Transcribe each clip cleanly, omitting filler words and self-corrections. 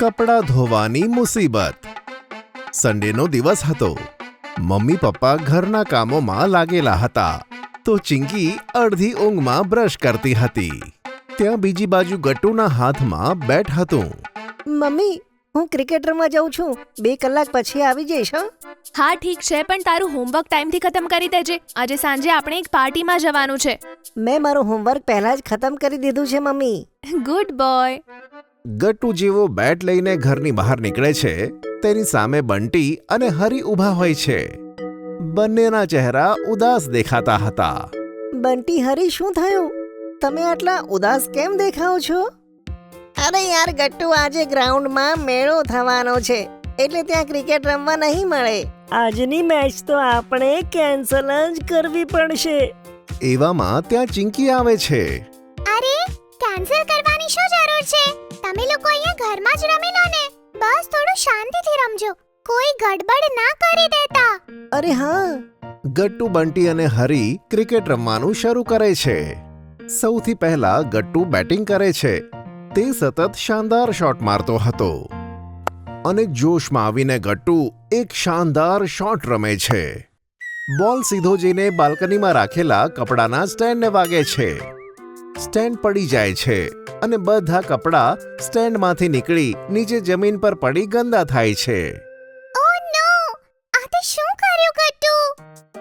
કપડાં ધોવાની મુસીબત. સન્ડેનો દિવસ હતો. મમ્મી પપ્પા ઘરના કામોમાં લાગેલા હતા તો ચિંકી અડધી ઊંઘમાં બ્રશ કરતી હતી. ત્યાં બીજી બાજુ ગટ્ટુના હાથમાં બેટ હતું. મમ્મી, હું ક્રિકેટ રમવા જાઉં છું. 2 કલાક પછી આવી જઈશ. હા ઠીક છે, પણ તારું હોમવર્ક ટાઈમથી ખતમ કરી દેજે. આજે સાંજે આપણે એક પાર્ટીમાં જવાનું છે. મેં મારું હોમવર્ક પહેલા જ ખતમ કરી દીધું છે મમ્મી. Good boy. ગટ્ટુ જેવો બેટ લઈને ઘરની બહાર નીકળે છે તેની સામે બંટી અને હરી ઊભા હોય છે. બંનેના ચહેરા ઉદાસ દેખાતા હતા. બંટી, હરી, શું થયું? તમે આટલા ઉદાસ કેમ દેખાઓ છો? અરે યાર ગટ્ટુ, આજે ગ્રાઉન્ડમાં મેળો થવાનો છે એટલે ત્યાં ક્રિકેટ રમવા નહીં મળે. આજની મેચ તો આપણે કેન્સલ જ કરવી પડશે. એવામાં ત્યાં ચિંકી આવે છે. અરે, કેન્સલ કરવાની શું જરૂર છે? તમે લોકો અહીંયા ઘરમાં જ રમી લો ને. બસ થોડું શાંતિથી રમજો. કોઈ ગડબડ ના કરી દેતા. અરે હા. ગટ્ટુ, બંટી અને હરી ક્રિકેટ રમવાનું શરૂ કરે છે. સૌથી પહેલા ગટ્ટુ બેટિંગ કરે છે. તે સતત શાનદાર શોટ મારતો હતો અને જોશમાં આવીને ગટ્ટુ એક શાનદાર શોટ રમે છે. બોલ સીધો જઈને બાલ્કનીમાં રાખેલા કપડાના સ્ટેન્ડને વાગે છે. સ્ટેન્ડ પડી જાય છે અને બધા કપડાં સ્ટેન્ડમાંથી નીકળી નીચે જમીન પર પડી ગંદા થાય છે. ઓ નો! આ તે શું કર્યું ગટ્ટુ?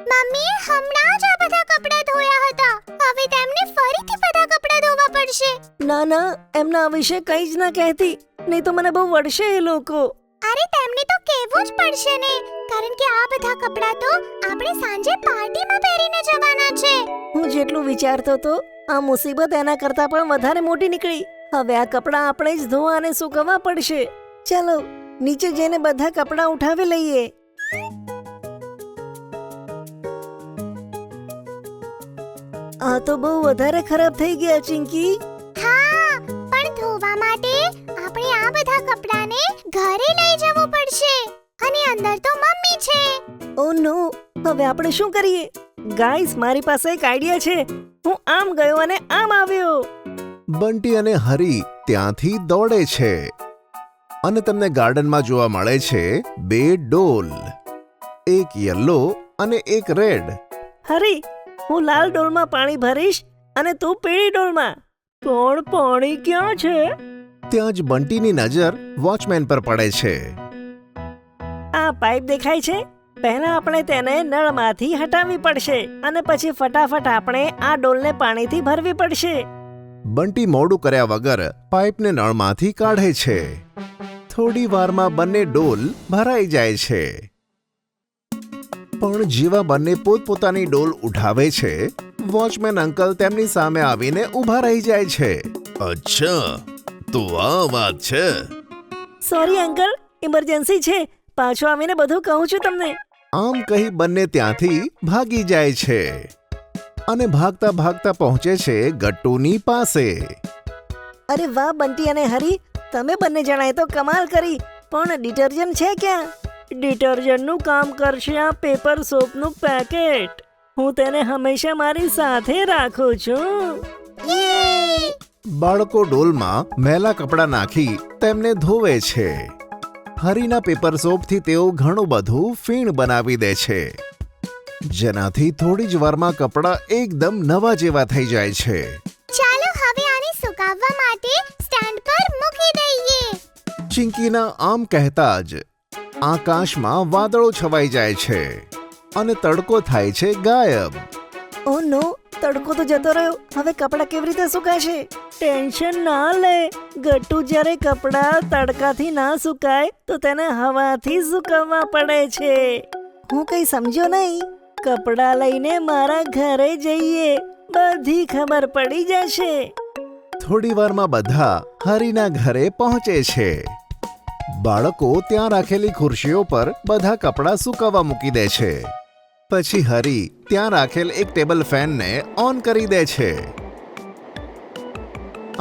મમ્મીએ હમણાં જ આ બધા કપડાં ધોયા હતા. હવે તેમને ફરીથી બધા કપડાં ધોવા પડશે. ના ના, એમના વિશે કંઈ જ ના કહેતી, નહીં તો મને બહુ વળશે એ લોકો. અરે, તેમને તો કહેવું જ પડશે ને, કારણ કે આ બધા કપડાં તો આપણે સાંજે પાર્ટીમાં પહેરીને જવાના છે. હું જેટલું વિચારતો હતો આ મુસીબત એના કરતાં પણ વધારે મોટી નીકળી. હવે આ કપડાં આપણે જ ધોવા અને સૂકવવા પડશે. ચાલો નીચે જઈને બધા કપડાં ઉઠાવી લઈએ. આ તો બહુ વધારે ખરાબ થઈ ગયા ચિંકી. હા, પણ ધોવા માટે આપણે આ બધા કપડાંને ઘરે લઈ જવું પડશે અને અંદર તો મમ્મી છે. ઓ નો! હવે આપણે શું કરીએ? ગાઈસ, મારી પાસે એક આઈડિયા છે. હું આમ ગયો અને આમ આવ્યો. બંટી અને હરી ત્યાંથી દોડે છે અને તમને ગાર્ડનમાં જોવા મળે છે 2 ડોલ, એક યલો અને એક રેડ. હરી, હું લાલ ડોલમાં પાણી ભરીશ અને તું પીળી ડોલમાં. પણ પાણી ક્યાં છે? ત્યાં જ બંટીની નજર વોચમેન પર પડે છે. આ પાઇપ દેખાય છે? પહેલા આપણે તેને નળમાંથી હટાવવી પડશે અને પછી ફટાફટ આપણે આ ડોલને પાણીથી ભરવી પડશે. બંટી મોડું કર્યા વગર પાઇપને નળમાંથી કાઢે છે. થોડી વારમાં બંને ડોલ ભરાઈ જાય છે. પણ જેવા બંને પોતપોતાની ડોલ ઉઠાવે છે, વોચમેન અંકલ તેમની સામે આવીને ઊભા રહી જાય છે. અચ્છા, તો આ વાત છે. સોરી અંકલ, ઇમરજન્સી છે. પાછો આવીને બધું કહું છું તમને. આમ કહી બંને ત્યાંથી ભાગી જાય છે અને ભાગતા ભાગતા પહોંચે છે ગટ્ટુની પાસે. અરે વાહ બંટી અને હરી, તમે બંને જણાએ તો કમાલ કરી. પણ ડિટર્જન્ટ છે ક્યાં? ડિટર્જન્ટનું કામ કરશે આ પેપર સોપનું પેકેટ. હું તેને હંમેશા મારી સાથે રાખું છું. બાળકો ડોલમાં મેલા કપડાં નાખી તેમને ધોવે છે. હરીના પેપર સોપથી તેઓ ઘણું બધું ફીણ બનાવી દે છે, જેનાથી થોડી જ વારમાં કપડાં એકદમ નવા જેવા થઈ જાય છે. ચાલો હવે આને સુકાવવા માટે સ્ટેન્ડ પર મૂકી દઈએ. ચિંકીના આમ કહેતા જ આકાશમાં વાદળો છવાઈ જાય છે અને તડકો થાય છે ગાયબ. ઓ નો! તડકો તો જતો રહ્યો. હવે કપડાં કેવી રીતે સુકાશે? ટેન્શન ના લે ગટ્ટુ, જ્યારે કપડાં તડકાથી ના સુકાય તો તેને હવાથી સુકવવા પડે છે. હું કઈ સમજ્યો નહીં. કપડાં લઈને મારા ઘરે જઈએ, બધી ખબર પડી જશે. થોડી વારમાં બધા હરીના ઘરે પહોંચે છે. બાળકો ત્યાં રાખેલી ખુરશીઓ પર બધા કપડાં સુકાવા મૂકી દે છે. પછી હરી ત્યાં રાખેલ એક ટેબલ ફેનને ઓન કરી દે છે.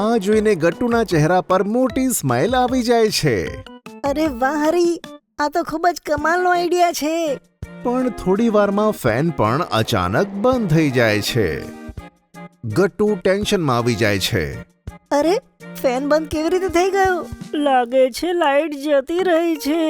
આ જોઈને ગટ્ટુના ચહેરા પર મોટી સ્માઇલ આવી જાય છે. અરે વાહ હરી, આ તો ખૂબ જ કમાલનો આઈડિયા છે. પણ થોડી વારમાં ફેન પણ અચાનક બંધ થઈ જાય છે. ગટ્ટુ ટેન્શનમાં આવી જાય છે. અરે, ફેન બંધ કેવી રીતે થઈ ગયો? લાગે છે લાઈટ જતી રહી છે.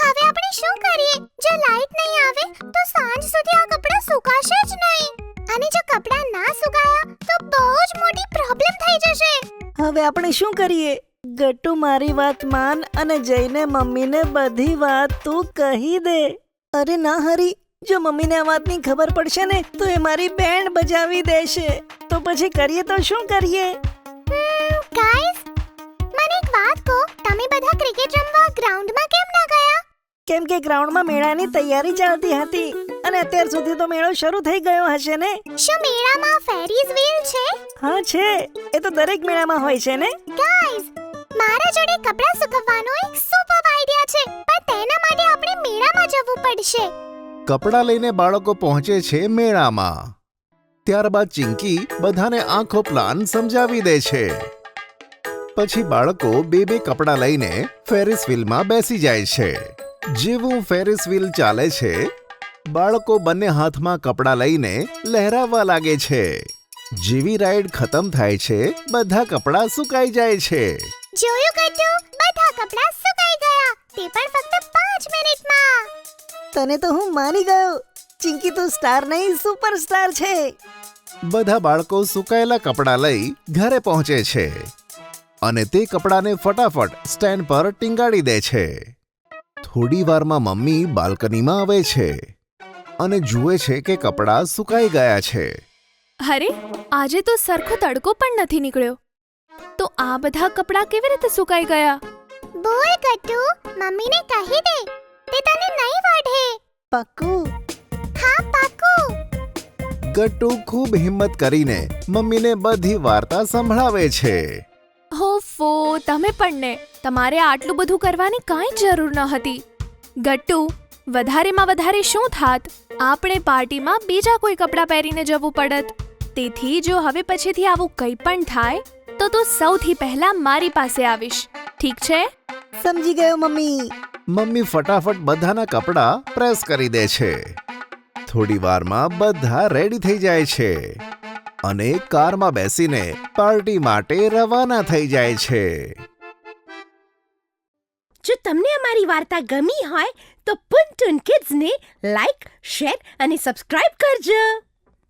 હવે આપણે શું કરીએ? જો લાઈટ નહીં આવે તો સાંજ સુધી આ કપડાં સુકાશે જ નહીં. અને જો કપડાં ના સુકાયા તો બહુ જ મોટી પ્રોબ્લેમ થઈ જશે. હવે આપણે શું કરીએ? ગટ્ટુ, મારી વાત માન અને જઈને મમ્મીને બધી વાત તું કહી દે. અરે ના હરી, જો મમ્મીને આ વાતની ખબર પડશે ને તો એ મારી બેન્ડ બજાવી દેશે. તો પછી કરીએ તો શું કરીએ? ગાઈસ, મને એક વાત કહો, તમે બધા ક્રિકેટ રમવા ગ્રાઉન્ડમાં કેમ ના ગયા? કેમ કે ગ્રાઉન્ડમાં મેળાની તૈયારી ચાલતી હતી અને અત્યાર સુધી તો મેળો શરૂ થઈ ગયો હશે ને. શું મેળામાં ફેરીઝ વ્હીલ છે? હા છે, એ તો દરેક મેળામાં હોય છે ને. ગાઈસ, મારા જોડે કપડાં સુકવવાનો એક સુપર આઈડિયા છે, પણ તેના માટે આપણે મેળામાં જવું પડશે. કપડાં લઈને બાળકો પહોંચે છે મેળામાં. ત્યારબાદ ચિંકી બધાને આખો પ્લાન સમજાવી દે છે. પછી બાળકો બે કપડાં લઈને ફેરિસ વ્હીલમાં બેસી જાય છે. જેવું ફેરિસ વ્હીલ ચાલે છે, બાળકો બંને હાથમાં કપડાં લઈને લહેરાવવા લાગે છે. જેવી રાઈડ ખતમ થાય છે, બધા કપડાં સુકાઈ જાય છે. જોયું ગટ્ટુ, બધા કપડાં સુકાઈ ગયા, તે પણ ફક્ત 5 મિનિટમાં. તને તો હું માની ગયો. ચિંકી તું સ્ટાર નહીં, સુપરસ્ટાર છે. બધા બાળકો સુકાયેલા કપડાં લઈ ઘરે પહોંચે છે અને તે કપડાને ફટાફટ સ્ટેન્ડ પર ટીંગાડી દે છે. થોડી વારમાં મમ્મી બાલ્કનીમાં આવે છે અને જુએ છે કે કપડાં સુકાઈ ગયા છે. અરે, આજે તો સરખો તડકો પણ નથી નીકળ્યો. તો આ બધા કપડાં કેવી રીતે સુકાઈ ગયા? બોલ ગટ્ટુ, મમ્મીને કહી દે, તે તને નહીં વાઢે. પાક્કું? હા, પાક્કું. ગટ્ટુ ખૂબ હિંમત કરીને મમ્મીને બધી વાર્તા સંભળાવે છે. હોફો, તમે પણ ને, તમારે આટલું બધું કરવાની કાંઈ જરૂર ન હતી. ગટ્ટુ, વધારેમાં વધારે શું થાત? આપણે પાર્ટીમાં બીજા કોઈ કપડાં પહેરીને જવું પડત. તેથી જો હવે પછીથી આવું કંઈ પણ થાય તો તું સૌથી પહેલા મારી પાસે આવીશ. ઠીક છે? સમજી ગયો મમ્મી. મમ્મી ફટાફટ બધાના કપડાં પ્રેસ કરી દે છે. થોડી વારમાં બધા રેડી થઈ જાય છે અને કારમાં બેસીને પાર્ટી માટે રવાના થઈ જાય છે. જો તમને અમારી વાર્તા ગમી હોય તો પુન ટુન કિડ્સને લાઈક, શેર અને સબસ્ક્રાઇબ કરજો.